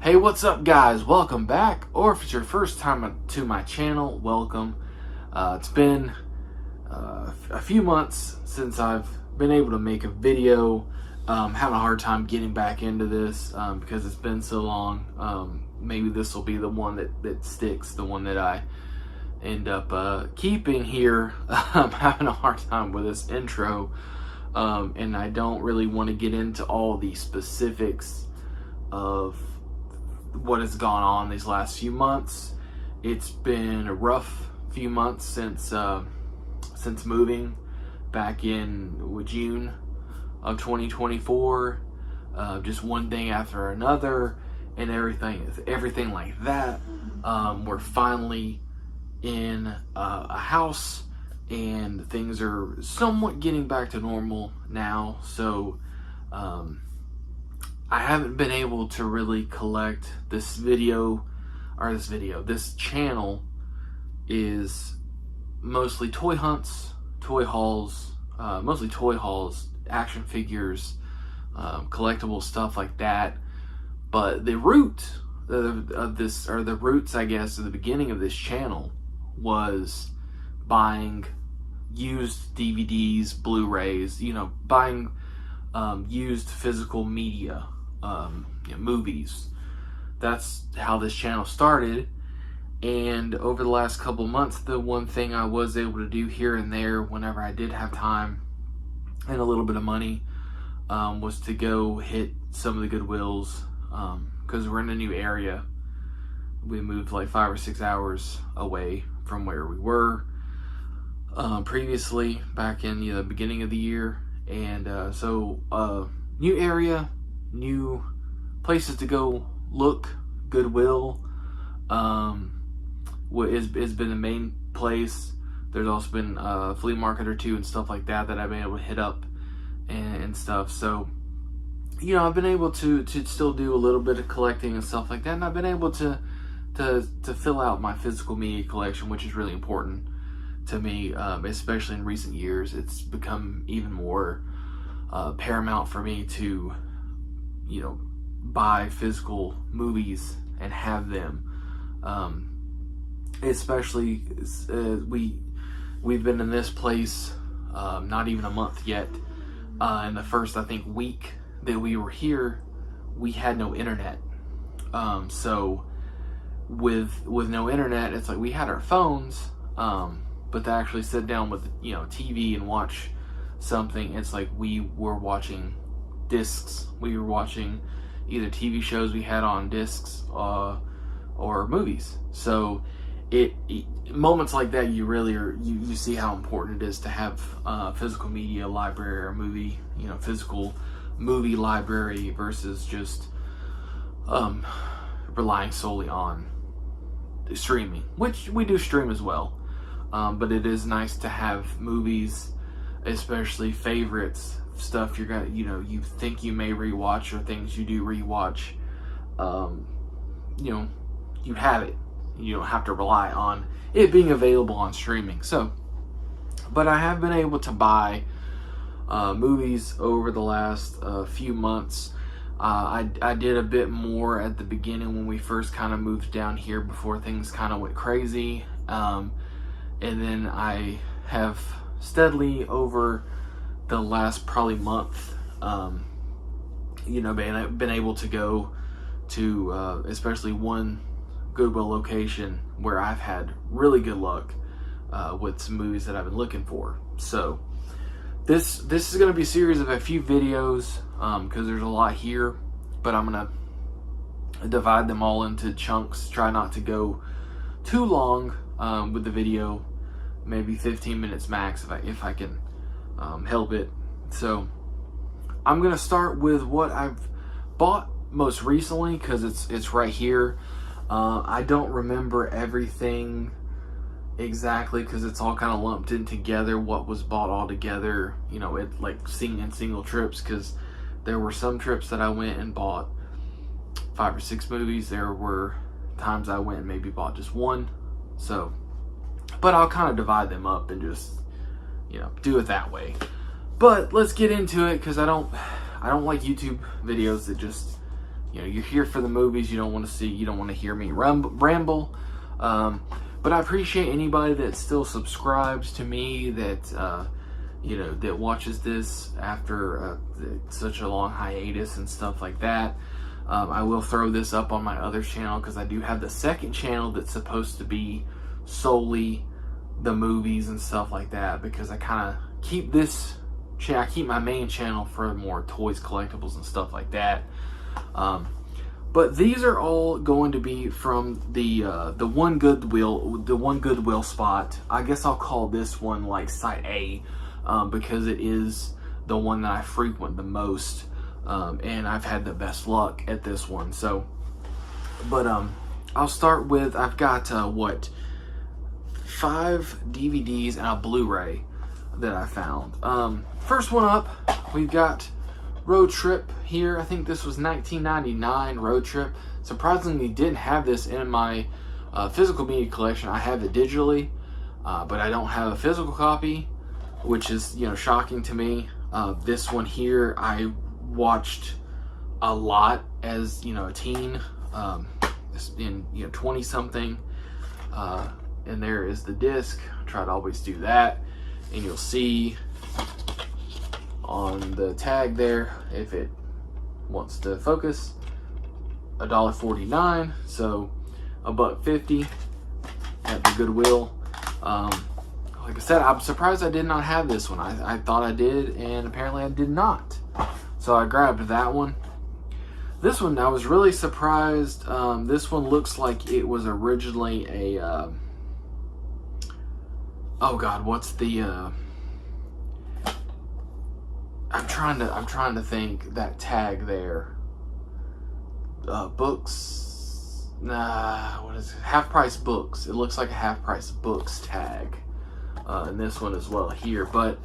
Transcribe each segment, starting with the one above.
Hey, what's up guys? Welcome back, or if it's your first time to my channel, welcome. It's been a few months since I've been able to make a video. Having a hard time getting back into this because it's been so long. Maybe this will be the one that sticks, the one that I end up keeping here. I'm having a hard time with this intro, and I don't really want to get into all the specifics of what has gone on these last few months. It's been a rough few months since moving back in June of 2024. Just one thing after another and everything like that. We're finally in a house and things are somewhat getting back to normal now. So I haven't been able to really collect this channel is mostly toy hunts, toy hauls, mostly toy hauls, action figures, collectible stuff like that. But the root of this, or the roots, I guess, of the beginning of this channel was buying used DVDs, Blu-rays, buying used physical media, movies. That's how this channel started. And over the last couple months, the one thing I was able to do here and there whenever I did have time and a little bit of money was to go hit some of the Goodwills, because we're in a new area. We moved like 5 or 6 hours away from where we were previously, back in the beginning of the year. And so new area, new places to go look. Goodwill has been the main place. There's also been a flea market or two and stuff like that I've been able to hit up and stuff. So I've been able to still do a little bit of collecting and stuff like that, and I've been able to fill out my physical media collection, which is really important to me, especially in recent years. It's become even more paramount for me to buy physical movies and have them, especially we've been in this place not even a month yet. In the first, I think, week that we were here, we had no internet. So with no internet, it's like we had our phones, but to actually sit down with TV and watch something, it's like we were watching discs. We were watching either TV shows we had on discs or movies. So moments like that, you really you see how important it is to have physical media library or movie, physical movie library versus just relying solely on streaming, which we do stream as well. But it is nice to have movies, especially favorites, stuff you think you may rewatch, or things you do rewatch. You have it. You don't have to rely on it being available on streaming. So, but I have been able to buy movies over the last few months. I did a bit more at the beginning when we first kind of moved down here, before things kind of went crazy. And then I have steadily over the last probably month, been able to go to especially one Goodwill location where I've had really good luck with some movies that I've been looking for. So this is going to be a series of a few videos because there's a lot here, but I'm going to divide them all into chunks. Try not to go too long with the video, maybe 15 minutes max if I can help it. So I'm gonna start with what I've bought most recently, because it's right here. I don't remember everything exactly because it's all kind of lumped in together, what was bought all together, it like in single trips, because there were some trips that I went and bought 5 or 6 movies. There were times I went and maybe bought just one. So, but I'll kind of divide them up and just do it that way. But let's get into it, because I don't like YouTube videos that just you know, you're here for the movies. You don't want to hear me ramble. But I appreciate anybody that still subscribes to me, that you know, that watches this after such a long hiatus and stuff like that. I will throw this up on my other channel, because I do have the second channel that's supposed to be solely the movies and stuff like that, because I kind of keep this I keep my main channel for more toys, collectibles, and stuff like that. But these are all going to be from the one Goodwill spot. I guess I'll call this one like Site A, because it is the one that I frequent the most, and I've had the best luck at this one. So, but I'll start with, I've got 5 DVDs and a Blu-ray that I found. First one up, we've got Road Trip here. I think this was 1999 Road Trip. Surprisingly, didn't have this in my physical media collection. I have it digitally, but I don't have a physical copy, which is, you know, shocking to me. This one here I watched a lot as, you know, a teen, in, you know, 20 something. And there is the disc. I try to always do that, and you'll see on the tag there, if it wants to focus, $1.49, so $1.50 at the Goodwill. Like I said, I'm surprised I did not have this one. I thought I did, and apparently I did not. So I grabbed that one. This one, I was really surprised. This one looks like it was originally a oh God, what's the I'm trying to think, that tag there. Books. Nah, what is it? Half price books. It looks like a half price books tag. And this one as well here. But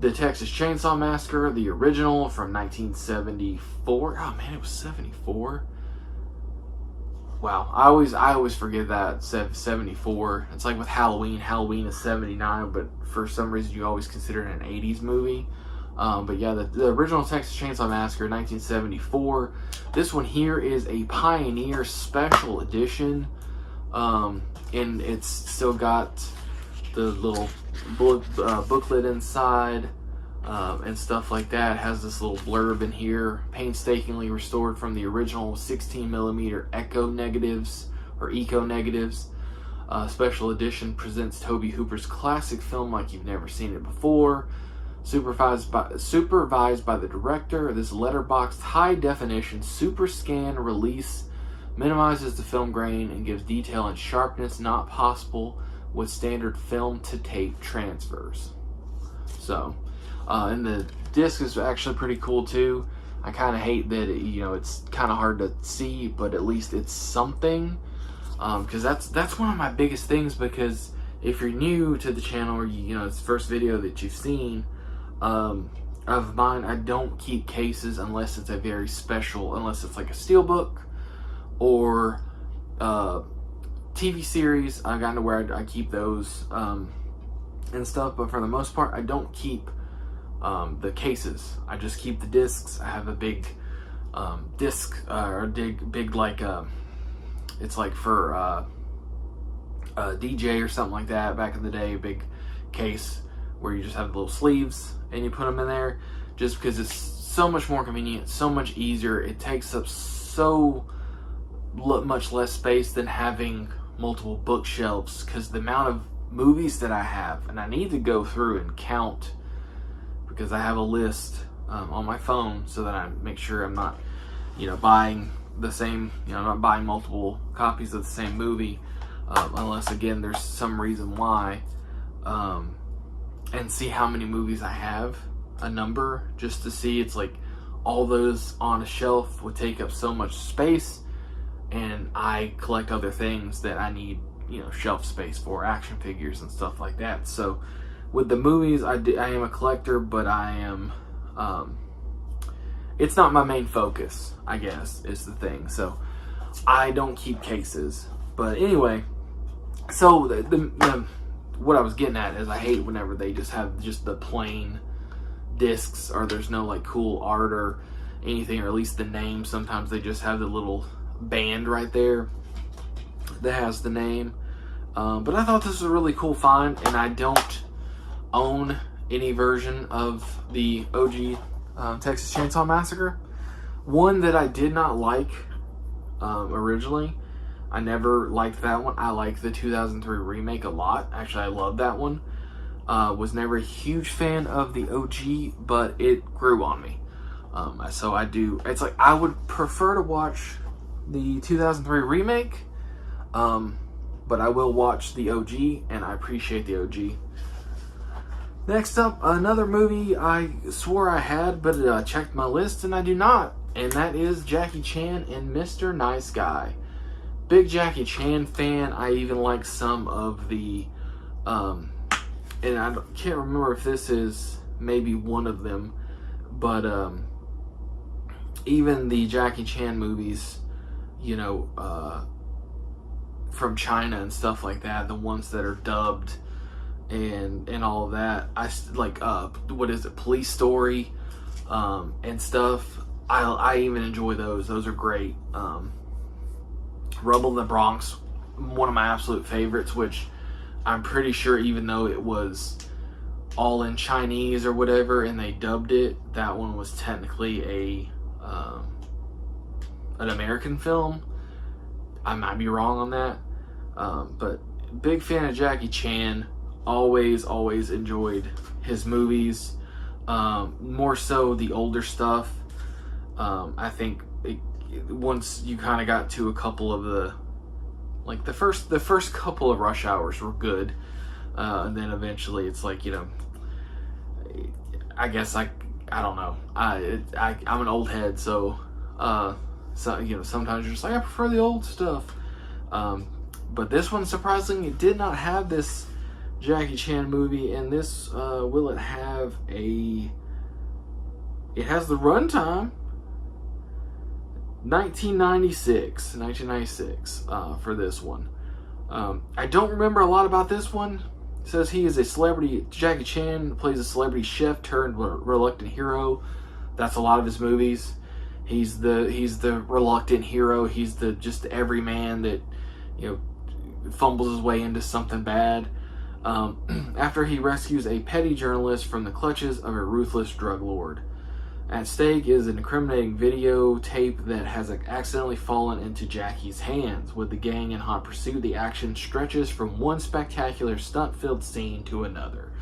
the Texas Chainsaw Massacre, the original from 1974. Oh man, it was 74. Wow, I always forget that 74. It's like with Halloween. Halloween is 79, but for some reason you always consider it an 80s movie. But yeah, the original Texas Chainsaw Massacre, 1974. This one here is a Pioneer Special Edition, and it's still got the little booklet inside, and stuff like that. It has this little blurb in here: painstakingly restored from the original 16mm eco negatives. Special edition presents Tobe Hooper's classic film like you've never seen it before. Supervised by the director, this letterboxed high-definition super scan release minimizes the film grain and gives detail and sharpness not possible with standard film-to-tape transfers. So, and the disc is actually pretty cool too. I kind of hate that it's kind of hard to see, but at least it's something. Because that's one of my biggest things. Because if you're new to the channel, or it's the first video that you've seen of mine, I don't keep cases unless it's a very special, unless it's like a steelbook or TV series. I got to where I keep those and stuff, but for the most part, I don't keep the cases. I just keep the discs. I have a big disc, or big like it's like for a DJ or something like that back in the day, a big case where you just have the little sleeves and you put them in there, just because it's so much more convenient, so much easier. It takes up so much less space than having multiple bookshelves, because the amount of movies that I have, and I need to go through and count, because I have a list on my phone so that I make sure I'm not buying the same, I'm not buying multiple copies of the same movie, unless again there's some reason why, and see how many movies I have, a number, just to see. It's like all those on a shelf would take up so much space, and I collect other things that I need shelf space for, action figures and stuff like that. So with the movies, I am a collector, but I am it's not my main focus, I guess, is the thing. So I don't keep cases. But anyway, so the what I was getting at is I hate whenever they just have just the plain discs, or there's no like cool art, or anything, or at least the name. Sometimes they just have the little band right there that has the name. But I thought this was a really cool find, and I don't own any version of the OG Texas Chainsaw Massacre. One that I did not like originally, I never liked that one. I like the 2003 remake a lot. Actually, I love that one. Was never a huge fan of the OG, but it grew on me. So I do. It's like I would prefer to watch the 2003 remake, but I will watch the OG, and I appreciate the OG. Next up, another movie I swore I had, but checked my list and I do not, and that is Jackie Chan and Mr. Nice Guy. Big Jackie Chan fan. I even like some of the, and I can't remember if this is maybe one of them, but even the Jackie Chan movies, you know, from China and stuff like that, the ones that are dubbed and all of that, I like what is it, Police Story, and stuff. I even enjoy those. Those are great. Rumble in the Bronx, one of my absolute favorites, which I'm pretty sure, even though it was all in Chinese or whatever and they dubbed it, that one was technically an American film. I might be wrong on that, but big fan of Jackie Chan. Always enjoyed his movies, more so the older stuff. I think once you kind of got to a couple of the, like the first couple of Rush Hours were good, and then eventually it's like, you know, I guess I don't know, I'm an old head, so you know, sometimes you're just like, I prefer the old stuff. But this one, surprisingly, did not have this Jackie Chan movie, and this will it have a? It has the runtime 1996 for this one. I don't remember a lot about this one. It says he is a celebrity. Jackie Chan plays a celebrity chef turned reluctant hero. That's a lot of his movies. He's the reluctant hero. He's the just everyman that, you know, fumbles his way into something bad. After he rescues a petty journalist from the clutches of a ruthless drug lord. At stake is an incriminating videotape that has accidentally fallen into Jackie's hands. With the gang in hot pursuit, the action stretches from one spectacular stunt-filled scene to another.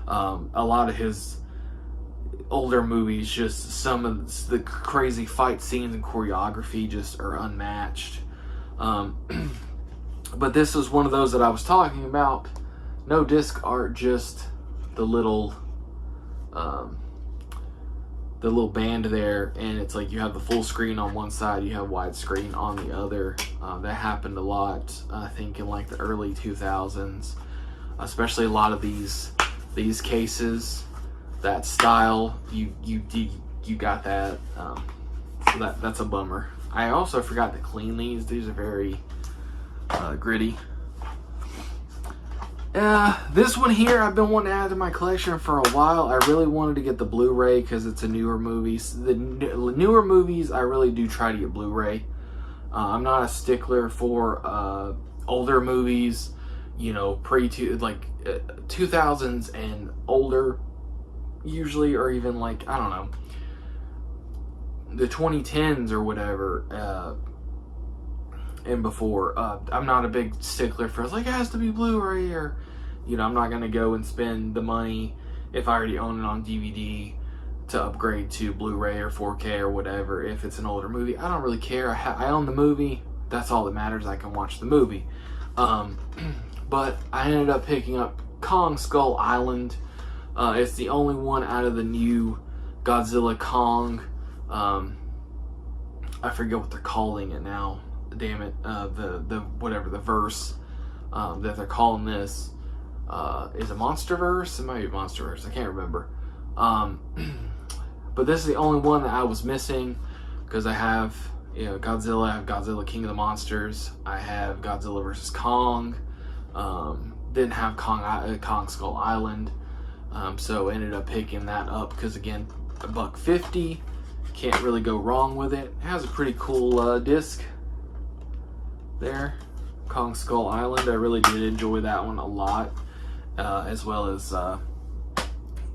A lot of his older movies, just some of the crazy fight scenes and choreography just are unmatched. But this is one of those that I was talking about. No disc art, just the little band there, and it's like you have the full screen on one side, you have widescreen on the other. That happened a lot, I think, in like the early 2000s, especially a lot of these cases, that style. You got that. So that's a bummer. I also forgot to clean these. These are very gritty. This one here, I've been wanting to add to my collection for a while. I really wanted to get the Blu-ray because it's a newer movie. The newer movies, I really do try to get Blu-ray. I'm not a stickler for older movies, you know, like 2000s and older, usually, or even like, I don't know, the 2010s or whatever, and before. I'm not a big stickler for, like, it has to be Blu-ray, or, you know, I'm not gonna go and spend the money if I already own it on DVD to upgrade to Blu-ray or 4K or whatever. If it's an older movie, I don't really care. I own the movie. That's all that matters. I can watch the movie. But I ended up picking up Kong Skull Island. It's the only one out of the new Godzilla Kong. I forget what they're calling it now. Damn it. The verse that they're calling this is a Monsterverse. It might be Monsterverse. I can't remember. But this is the only one that I was missing because I have, you know, Godzilla. I have Godzilla King of the Monsters. I have Godzilla vs. Kong. Didn't have Kong Skull Island. So ended up picking that up because, again, $1.50, can't really go wrong with it. It has a pretty cool disc there, Kong Skull Island. I really did enjoy that one a lot, as well as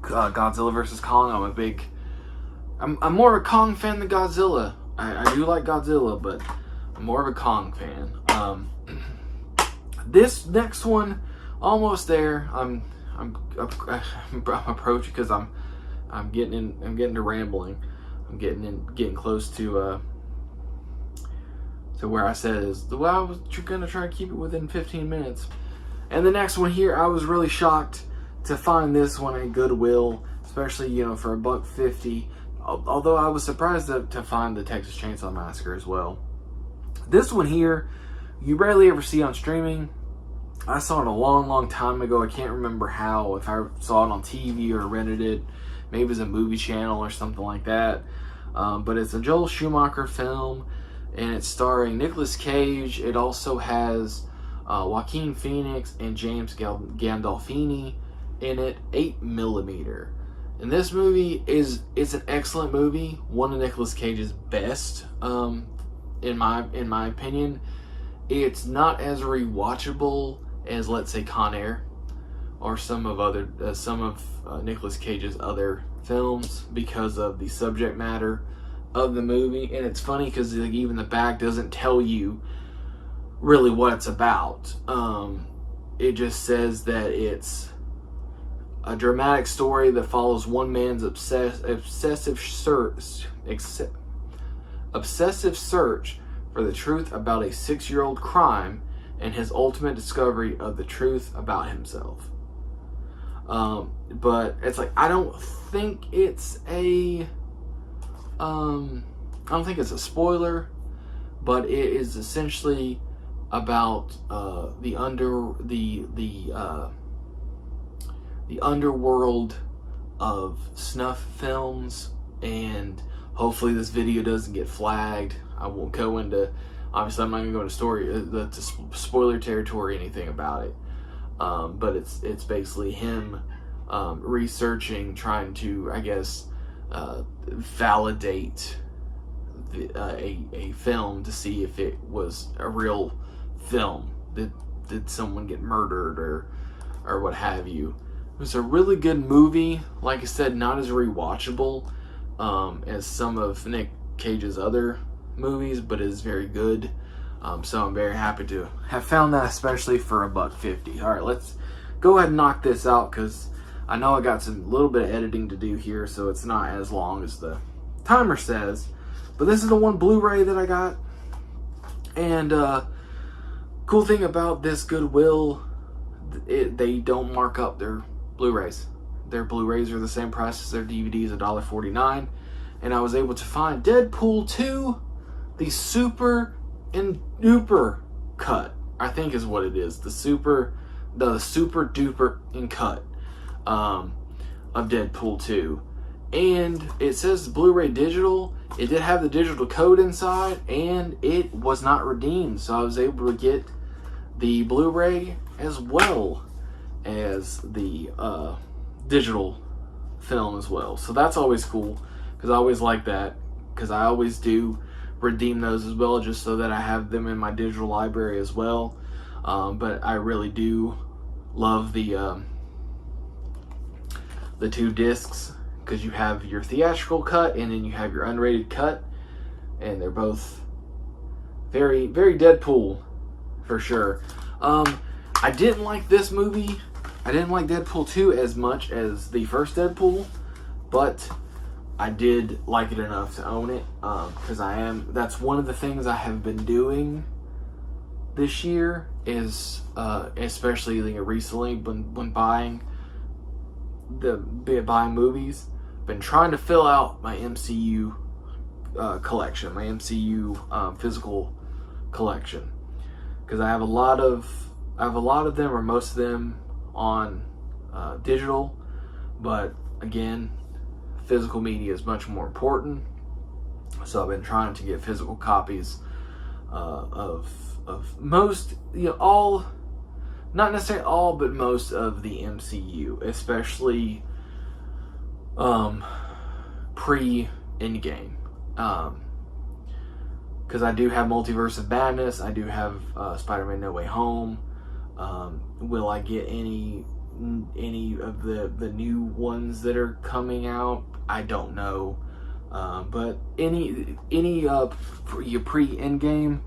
Godzilla vs. Kong. I'm more of a Kong fan than Godzilla. I do like Godzilla, but I'm more of a Kong fan. This next one, almost there. I'm approaching because I'm getting to rambling. I'm getting close to where I said is, well, I was gonna try to keep it within 15 minutes. And the next one here, I was really shocked to find this one at Goodwill, especially, you know, for $1.50. Although I was surprised to find the Texas Chainsaw Massacre as well. This one here, you rarely ever see on streaming. I saw it a long time ago. I can't remember how, if I saw it on TV or rented it. Maybe it was a movie channel or something like that. But it's a Joel Schumacher film, and it's starring Nicolas Cage. It also has Joaquin Phoenix and James Gandolfini in it, 8mm. And this movie it's an excellent movie, one of Nicolas Cage's best, in my opinion. It's not as rewatchable as, let's say, Con Air or some of Nicolas Cage's other films because of the subject matter of the movie. And it's funny because even the back doesn't tell you really what it's about. It just says that it's a dramatic story that follows one man's obsessive search for the truth about a 6-year-old crime and his ultimate discovery of the truth about himself. But it's like, I don't think it's a spoiler, but it is essentially about the underworld of snuff films, and hopefully this video doesn't get flagged. I won't go into, obviously I'm not going to go into spoiler territory or anything about it, but it's basically him researching, trying to, I guess, validate a film to see if it was a real film. Did someone get murdered or what have you. It was a really good movie. Like I said, not as rewatchable as some of Nick Cage's other movies, but is very good. So I'm very happy to have found that, especially for $1.50. All right, let's go ahead and knock this out because I know I got some little bit of editing to do here, so it's not as long as the timer says. But this is the one Blu-ray that I got, and cool thing about this Goodwill, they don't mark up their Blu-rays. Their Blu-rays are the same price as their DVDs, $1.49. And I was able to find Deadpool 2, the super and duper cut, I think is what it is. The super duper in cut of Deadpool 2. And it says Blu-ray digital. It did have the digital code inside, and it was not redeemed. So I was able to get the Blu-ray as well as the digital film as well. So that's always cool, because I always like that, because I always do redeem those as well, just so that I have them in my digital library as well. But I really do love the 2 discs, because you have your theatrical cut and then you have your unrated cut, and they're both very, very Deadpool for sure. I didn't like this movie. I didn't like Deadpool 2 as much as the first Deadpool, but I did like it enough to own it, because that's one of the things I have been doing this year, is especially recently when buying movies, been trying to fill out my MCU collection, my MCU physical collection, because I have a lot of them, or most of them, on digital. But again, physical media is much more important, so I've been trying to get physical copies of most, all, not necessarily all, but most of the MCU, especially pre-Endgame. Because I do have Multiverse of Madness. I do have Spider-Man No Way Home. Will I get any of the new ones that are coming out? I don't know. But any pre-Endgame,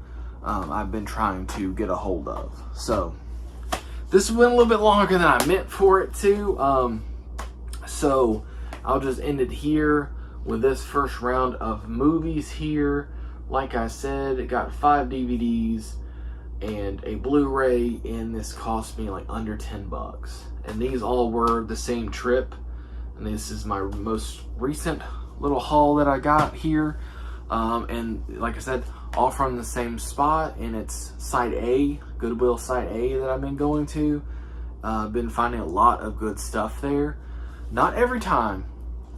I've been trying to get a hold of. So this went a little bit longer than I meant for it to. So I'll just end it here with this first round of movies here. Like I said, it got 5 DVDs and a Blu-ray, and this cost me like under $10. And these all were the same trip. And this is my most recent little haul that I got here. And like I said, all from the same spot, and it's Site A, Goodwill Site A that I've been going to. Been finding a lot of good stuff there. Not every time,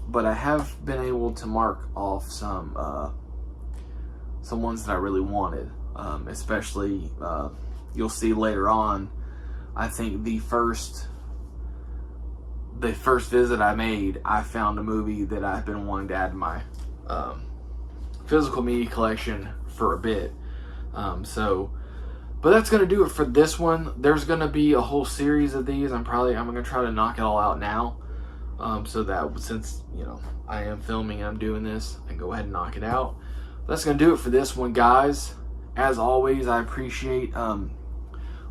but I have been able to mark off some ones that I really wanted. Especially, you'll see later on, I think the first visit I made, I found a movie that I've been wanting to add to my physical media collection for a bit. But that's gonna do it for this one. There's gonna be a whole series of these. I'm gonna try to knock it all out now, so that since I am filming and I'm doing this, I can go ahead and knock it out. That's gonna do it for this one, guys. As always, I appreciate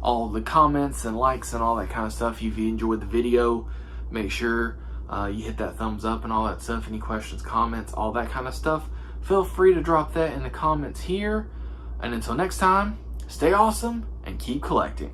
all the comments and likes and all that kind of stuff. If you enjoyed the video, make sure you hit that thumbs up and all that stuff. Any questions, comments, all that kind of stuff, feel free to drop that in the comments here. And until next time, stay awesome and keep collecting.